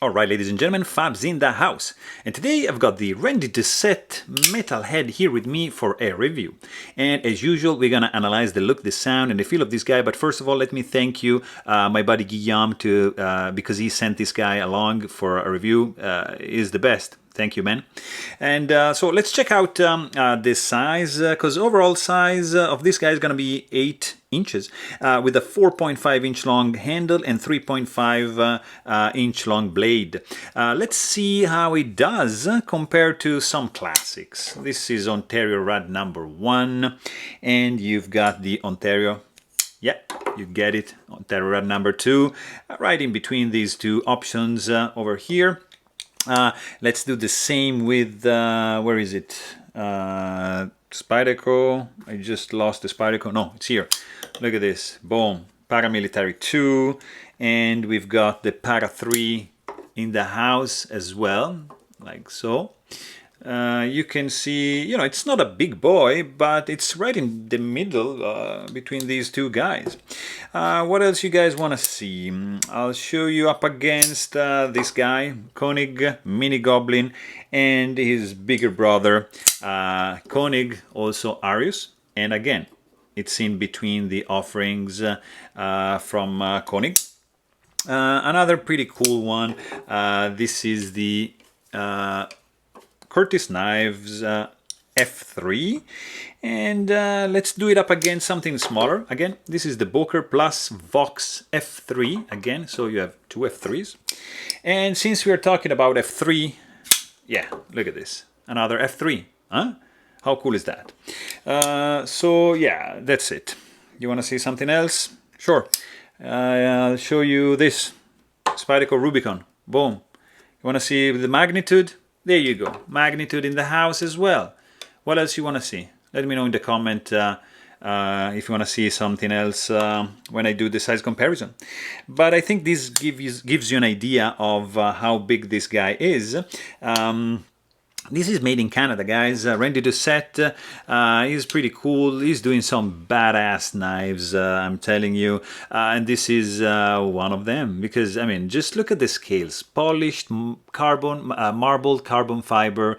Alright, ladies and gentlemen, Fab's in the house. And today I've got the Randy Doucette Metalhead here with me for a review. And as usual, we're gonna analyze the look, the sound, and the feel of this guy. But first of all, let me thank you, my buddy Guillaume, because he sent this guy along for a review. Is the best. Thank you, man. And so let's check out this size, because overall size of this guy is going to be 8 inches with a 4.5 inch long handle and 3.5 inch long blade. Let's see how it does compared to some classics. This is Ontario Rad number 1, and you've got the Ontario. Yeah, you get it. Ontario Rad number 2, right in between these two options over here. Let's do the same with, where is it? Spyderco. I just lost the Spyderco. No, it's here. Look at this. Boom. Paramilitary 2. And we've got the Para 3 in the house as well, like so. You can see, you know, it's not a big boy, but it's right in the middle between these two guys. What else you guys want to see? I'll show you up against this guy, Koenig Mini Goblin, and his bigger brother, Koenig, also Arius. And again, it's in between the offerings from Koenig. Another pretty cool one. This is the Curtis Knives F3, and let's do it up against something smaller. Again, this is the Boker plus Vox F3 again, so you have two F3s. And since we are talking about F3, yeah, look at this, another F3, huh? How cool is that? So yeah, that's it. You want to see something else? Sure. I'll show you this Spyderco Rubicon. Boom. You want to see the magnitude? There you go, magnitude in the house as well. What else you want to see? Let me know in the comment if you want to see something else when I do the size comparison. But I think this gives you an idea of how big this guy is. This is made in Canada, guys. Randy Doucette, he's pretty cool. He's doing some badass knives, I'm telling you. And this is one of them. Because, I mean, just look at the scales. Polished carbon, marbled carbon fiber,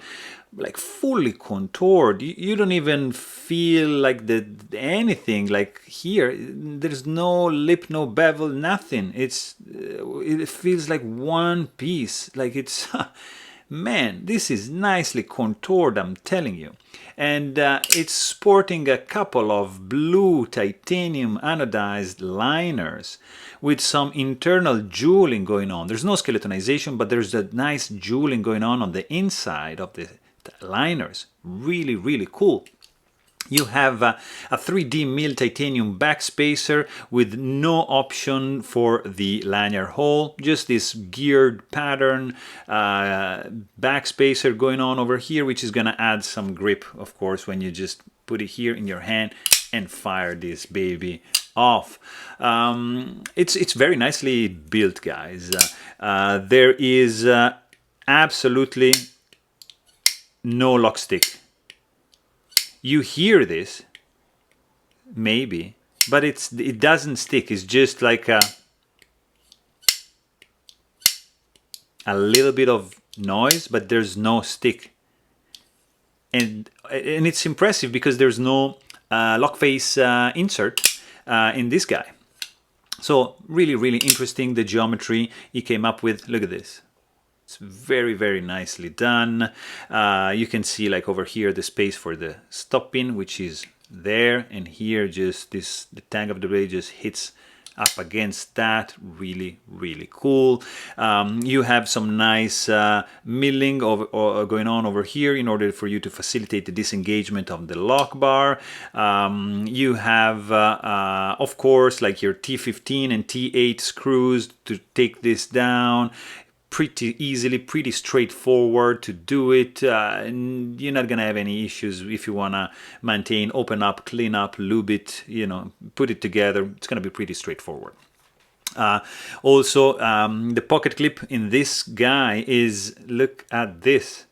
like fully contoured. You don't even feel like anything. Like here, there's no lip, no bevel, nothing. It feels like one piece. Like it's... Man, this is nicely contoured, I'm telling you. And it's sporting a couple of blue titanium anodized liners with some internal jeweling going on. There's no skeletonization, but there's a nice jeweling going on the inside of the liners. Really, really cool. You have a 3D mill titanium backspacer with no option for the lanyard hole, just this geared pattern backspacer going on over here, which is going to add some grip, of course, when you just put it here in your hand and fire this baby off. It's very nicely built, guys. There is absolutely no lock stick. You hear this, maybe, but it doesn't stick. It's just like a little bit of noise, but there's no stick. And it's impressive because there's no lock face insert in this guy. So really, really interesting, the geometry he came up with. Look at this. It's very, very nicely done. You can see like over here the space for the stop pin, which is there, and here just the tang of the blade just hits up against that. Really, really cool. You have some nice milling going on over here in order for you to facilitate the disengagement of the lock bar. You have, of course, like your T15 and T8 screws to take this down. Pretty easily, pretty straightforward to do it. You're not gonna have any issues if you wanna maintain, open up, clean up, lube it, you know, put it together. It's gonna be pretty straightforward. Also, the pocket clip in this guy is, look at this.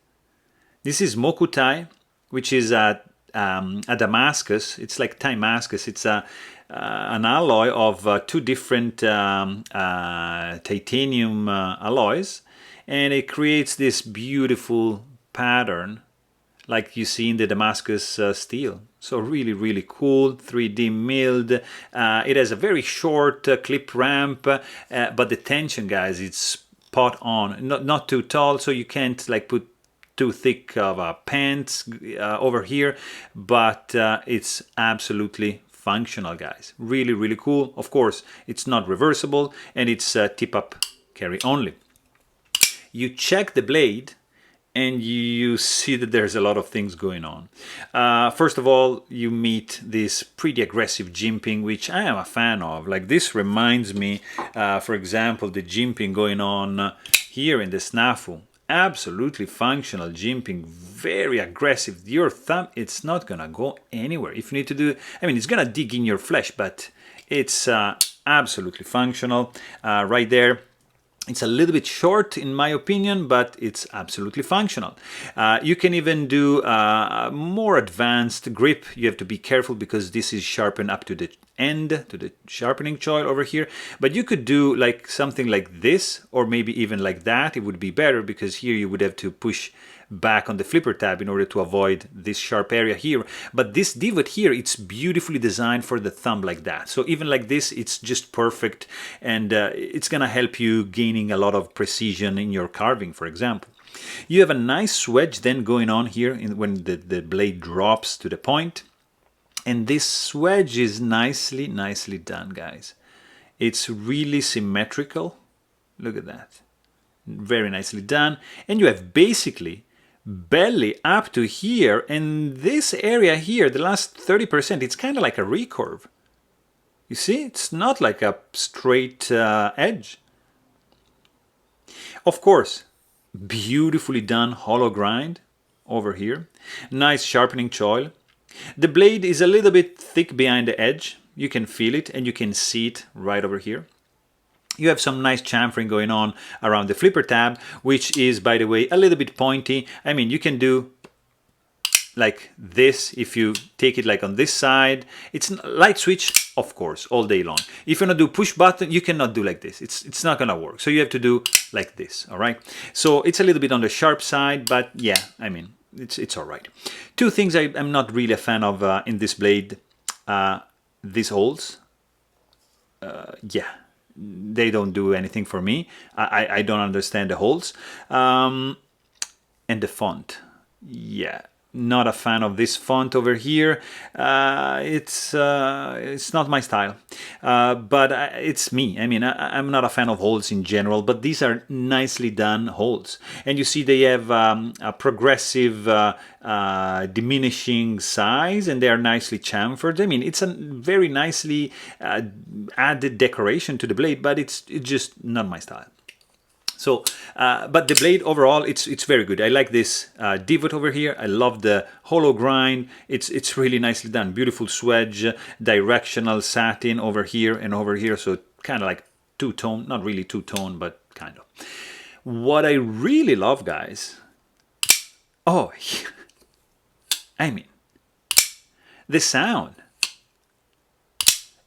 This is Mokutai, which is a Damascus. It's like Damascus. It's a an alloy of two different titanium alloys, and it creates this beautiful pattern like you see in the Damascus steel. So really, really cool, 3D milled. It has a very short clip ramp, but the tension, guys, it's spot on. Not too tall, so you can't like put too thick of pants over here, but it's absolutely functional, guys. Really, really cool. Of course, it's not reversible, and it's tip-up carry only. You check the blade, and you see that there's a lot of things going on. First of all, you meet this pretty aggressive Jinping, which I am a fan of. Like, this reminds me, for example, the Jinping going on here in the snafu. Absolutely functional Jinping, very aggressive. Your thumb, it's not gonna go anywhere. If you need to do, I mean, it's gonna dig in your flesh, but it's absolutely functional right there. It's a little bit short in my opinion, but it's absolutely functional. You can even do more advanced grip. You have to be careful because this is sharpened up to the end, to the sharpening choil over here. But you could do like something like this, or maybe even like that. It would be better because here you would have to push back on the flipper tab in order to avoid this sharp area here. But this divot here, it's beautifully designed for the thumb like that. So even like this, it's just perfect, and it's gonna help you gaining a lot of precision in your carving, for example. You have a nice swedge then going on here when the blade drops to the point. And this swedge is nicely done, guys. It's really symmetrical. Look at that. Very nicely done. And you have basically belly up to here, and this area here, the last 30%, it's kind of like a recurve. You see, it's not like a straight edge. Of course, beautifully done hollow grind over here. Nice sharpening choil. The blade is a little bit thick behind the edge. You can feel it, and you can see it right over here. You have some nice chamfering going on around the flipper tab, which is, by the way, a little bit pointy. I mean, you can do like this if you take it like on this side. It's light switch, of course, all day long. If you want to do push button, you cannot do like this. It's not gonna work. So you have to do like this, all right? So it's a little bit on the sharp side, but yeah, I mean, it's all right. Two things I'm not really a fan of in this blade. These holes, yeah. They don't do anything for me. I don't understand the holes. And the font. Yeah, not a fan of this font over here. It's not my style. But it's me. I mean, I'm not a fan of holes in general, but these are nicely done holes. And you see they have a progressive diminishing size, and they are nicely chamfered. I mean, it's a very nicely added decoration to the blade, but it's just not my style. So, but the blade overall, it's very good. I like this divot over here. I love the hollow grind. It's really nicely done. Beautiful swedge, directional satin over here and over here. So kind of like two-tone, not really two-tone, but kind of. What I really love, guys, oh, I mean, the sound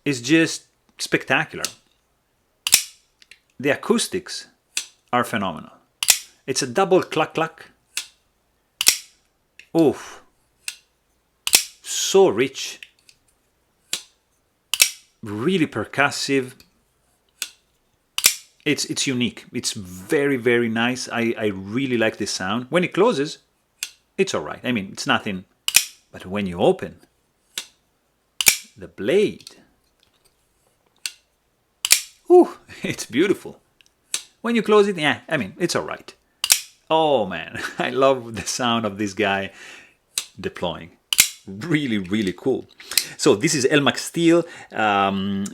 is just spectacular. The acoustics are phenomenal. It's a double cluck cluck. Oof. So rich. Really percussive. It's unique. It's very, very nice. I really like this sound. When it closes, it's alright. I mean, it's nothing. But when you open the blade, ooh, it's beautiful. When you close it, yeah, I mean, it's all right. Oh, man, I love the sound of this guy deploying. Really, really cool. So this is Elmax steel, and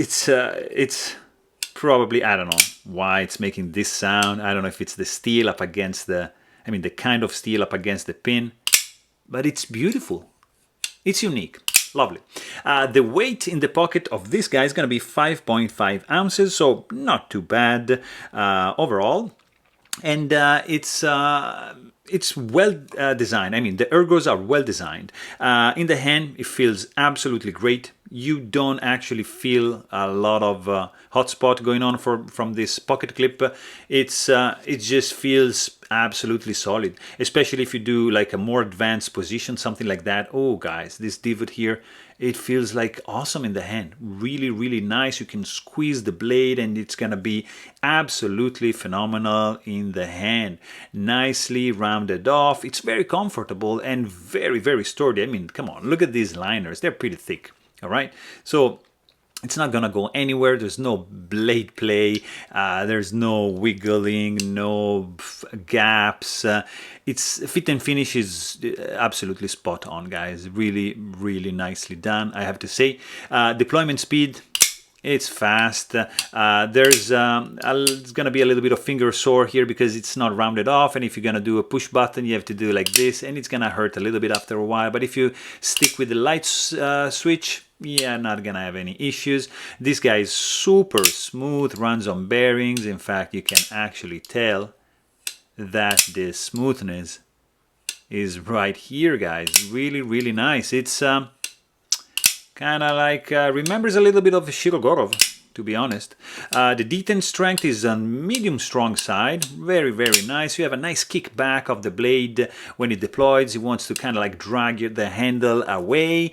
it's probably, I don't know why it's making this sound. I don't know if it's the steel up against the, I mean, the kind of steel up against the pin, but it's beautiful. It's unique. Lovely. The weight in the pocket of this guy is going to be 5.5 ounces, so not too bad overall. and it's well designed. I mean, the ergos are well designed. In the hand, it feels absolutely great. You don't actually feel a lot of hotspot going on from this pocket clip. It just feels absolutely solid, especially if you do like a more advanced position, something like that. Oh, guys, this divot here, it feels like awesome in the hand. Really, really nice. You can squeeze the blade and it's gonna be absolutely phenomenal in the hand. Nicely rounded off. It's very comfortable and very, very sturdy. I mean, come on, look at these liners. They're pretty thick, all right? So it's not gonna go anywhere. There's no blade play. There's no wiggling, no gaps. Its fit and finish is absolutely spot on, guys. Really, really nicely done, I have to say. Deployment speed, it's fast. It's gonna be a little bit of finger sore here because it's not rounded off, and if you're gonna do a push button, you have to do like this, and it's gonna hurt a little bit after a while. But if you stick with the light switch, yeah, not gonna have any issues. This guy is super smooth, runs on bearings. In fact, you can actually tell that the smoothness is right here, guys. Really, really nice. It's kind of like remembers a little bit of Shirogorov, to be honest. The detent strength is on medium strong side. Very, very nice. You have a nice kickback of the blade when it deploys. It wants to kind of like drag the handle away.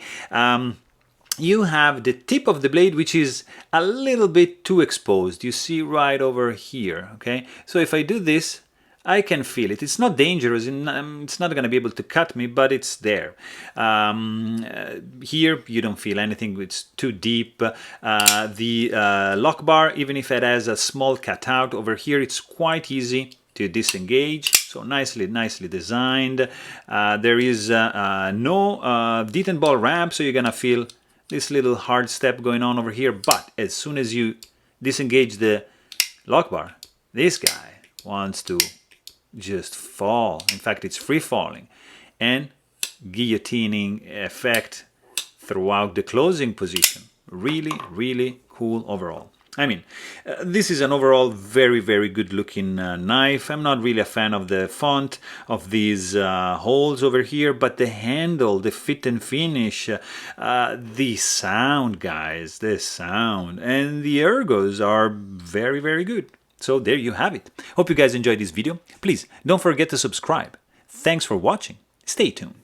You have the tip of the blade, which is a little bit too exposed. You see right over here, okay? So if I do this, I can feel it. It's not dangerous. It's not going to be able to cut me, but it's there. Here, you don't feel anything. It's too deep. The lock bar, even if it has a small cutout over here, it's quite easy to disengage. So nicely designed. There is no detent ball ramp, so you're going to feel this little hard step going on over here. But as soon as you disengage the lock bar, this guy wants to just fall. In fact, it's free falling, and guillotining effect throughout the closing position. Really, really cool overall. I mean, this is an overall very, very good looking knife. I'm not really a fan of the font of these holes over here, but the handle, the fit and finish, the sound, guys, the sound, and the ergos are very, very good. So there you have it. Hope you guys enjoyed this video. Please don't forget to subscribe. Thanks for watching. Stay tuned.